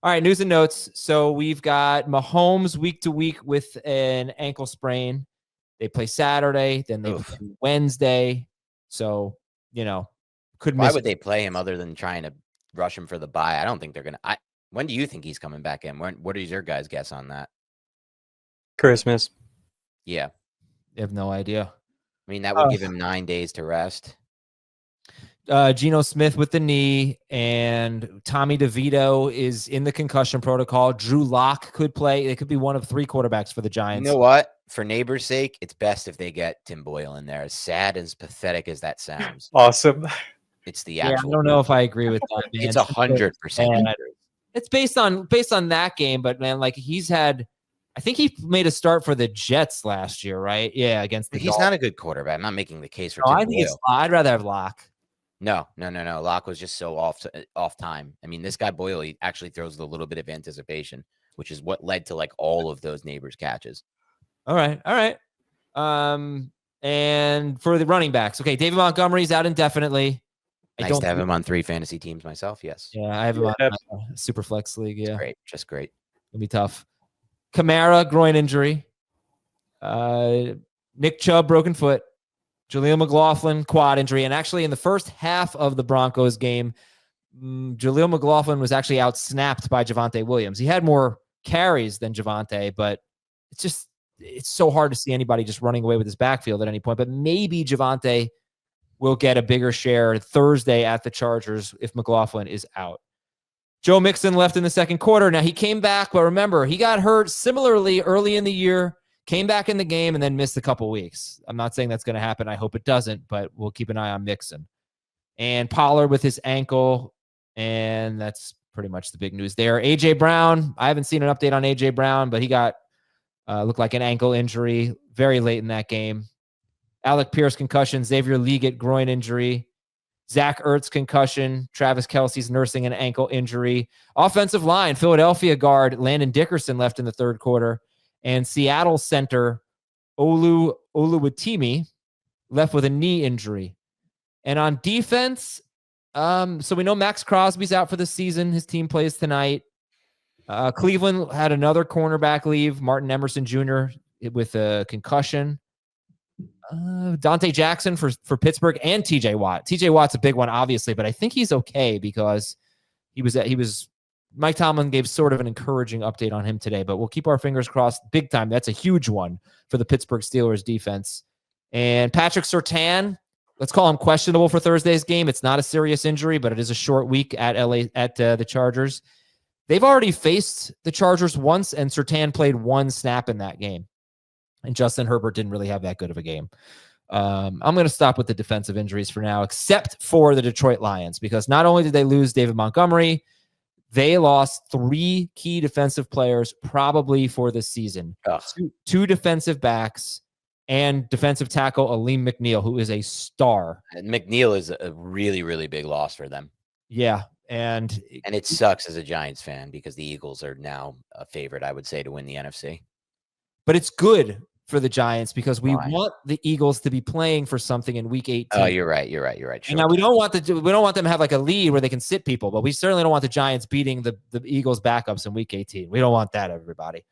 All right, news and notes. So we've got Mahomes week to week with an ankle sprain. They play Saturday, then they play Wednesday. So, could miss. Why would they play him other than trying to rush him for the bye? I don't think they're going to. When do you think he's coming back in? What is your guys' guess on that? Christmas. Yeah. I have no idea. I mean, that would give him 9 days to rest. Geno Smith with the knee, and Tommy DeVito is in the concussion protocol. Drew Lock could play. It could be one of 3 quarterbacks for the Giants. You know what? For Nabers' sake, it's best if they get Tim Boyle in there. As sad, as pathetic as that sounds. Awesome. It's the actual. I don't know if I agree with that, man. It's 100%. It's based on that game, but man, like I think he made a start for the Jets last year, right? Yeah, against the. He's not a good quarterback. I'm not making the case for. I think I'd rather have Lock. No. Lock was just so off time. I mean, this guy Boyle, he actually throws with a little bit of anticipation, which is what led to like all of those Nabers catches. All right. And for the running backs, okay, David Montgomery's out indefinitely. Nice to have him on 3 fantasy teams myself. Yes. Yeah, I have him on my super flex league. Yeah, great, just great. It'll be tough. Kamara groin injury. Nick Chubb broken foot. Jaleel McLaughlin quad injury, and actually in the first half of the Broncos game, Jaleel McLaughlin was actually out-snapped by Javonte Williams. He had more carries than Javonte, but it's so hard to see anybody just running away with his backfield at any point. But maybe Javonte will get a bigger share Thursday at the Chargers if McLaughlin is out. Joe Mixon left in the second quarter. Now, he came back, but remember, he got hurt similarly early in the year, came back in the game, and then missed a couple weeks. I'm not saying that's going to happen. I hope it doesn't, but we'll keep an eye on Mixon. And Pollard with his ankle, and that's pretty much the big news there. A.J. Brown, I haven't seen an update on A.J. Brown, but he got looked like an ankle injury very late in that game. Alec Pierce concussion, Xavier Legette groin injury, Zach Ertz concussion, Travis Kelce's nursing an ankle injury. Offensive line, Philadelphia guard Landon Dickerson left in the third quarter, and Seattle center Olu Oluwatimi left with a knee injury. And on defense, so we know Max Crosby's out for the season. His team plays tonight. Cleveland had another cornerback leave, Martin Emerson Jr. with a concussion. Dante Jackson for Pittsburgh and TJ Watt. TJ Watt's a big one, obviously, but I think he's okay because he was Mike Tomlin gave sort of an encouraging update on him today, but we'll keep our fingers crossed big time. That's a huge one for the Pittsburgh Steelers defense. And Patrick Surtain, let's call him questionable for Thursday's game. It's not a serious injury, but it is a short week at the Chargers. They've already faced the Chargers once, and Surtain played 1 snap in that game. And Justin Herbert didn't really have that good of a game. I'm going to stop with the defensive injuries for now, except for the Detroit Lions, because not only did they lose David Montgomery, they lost 3 key defensive players probably for the season. Two defensive backs and defensive tackle Aleem McNeil, who is a star. And McNeil is a really, really big loss for them. Yeah. And it sucks as a Giants fan because the Eagles are now a favorite, I would say, to win the NFC. But it's good for the Giants because we want the Eagles to be playing for something in week 18. Oh, you're right. Sure. And now we don't want them to have like a lead where they can sit people, but we certainly don't want the Giants beating the Eagles backups in week 18. We don't want that, everybody.